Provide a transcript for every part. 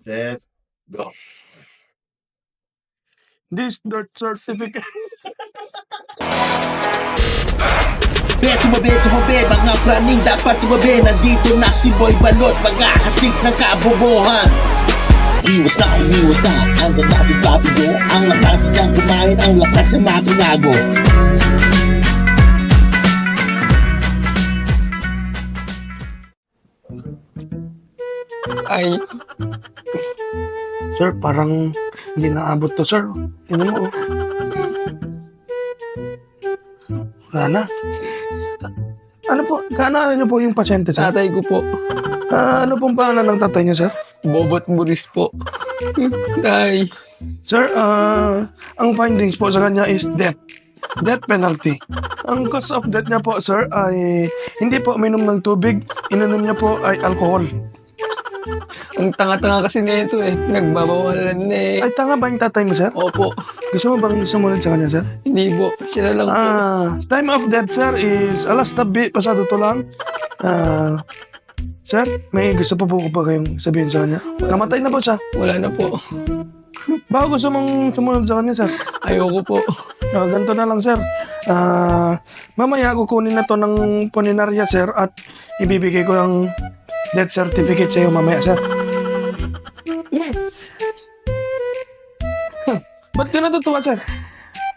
Set, go. This birth certificate. Tumabi, mga praning dapat tumabi. Nandito na si Boy Balot, mag-ahasik ng kabobohan. Iwas na, andun na si Papi Go. Ang lakas niyang kumain, ang lakas ng makinago. Ay. Sir, parang hindi naabot to, sir. Tingnan mo, oh. Wala na. Ano po, kaano niyo po yung pasyente, sir? Tatay ko po. Ano pong pangalan ng tatay niyo, sir? Bobot Buris po. Tay. Sir, ang findings po sa kanya is death. Death penalty. Ang cause of death niya po, sir, ay hindi po uminom ng tubig. Ininom niya po ay alcohol. Ang tanga-tanga kasi nito eh. Pinagbabawalan na eh. Ay, tanga ba yung tatay mo, sir? Opo. Gusto mo bang sumunod sa kanya, sir? Hindi po. Siya na lang po. Time of death, sir, is alas tabi, pasado to lang. Sir, may gusto pa po ko pa kayong sabihin sa kanya. Namatay na po siya. Wala na po. Baka gusto mong sumunod sa kanya, sir. Ayoko po. Ganito na lang, sir. Mamaya kukunin na to ng puninarya, sir, at ibibigay ko ng death certificate sa iyo mamaya, sir. Yes! Ba't ka natutuwa, sir?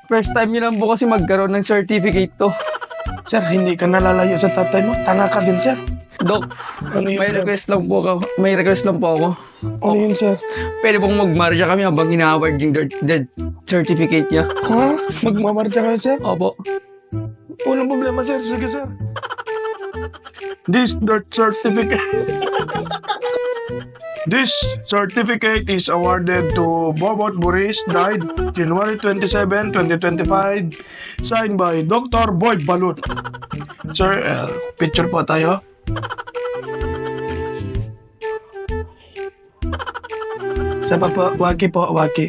First time niyo lang po kasi magkaroon ng certificate to. Sir, hindi ka nalalayo sa tatay mo. Tanga ka din, sir. Dok, Ano yun, may sir? request lang po ako. May request lang po ako. Ano yun, sir? Pwede pong magmarcha kami habang ina-award yung death certificate niya. Ha? Magmamarcha kayo, sir? Opo. Walang problema, sir. Sige, sir. This death certificate. This certificate is awarded to Bobot Buris, died January 27, 2025. Signed by Dr. Boy Balut. Sir, picture po tayo. Sa pa po, Waki po, Waki.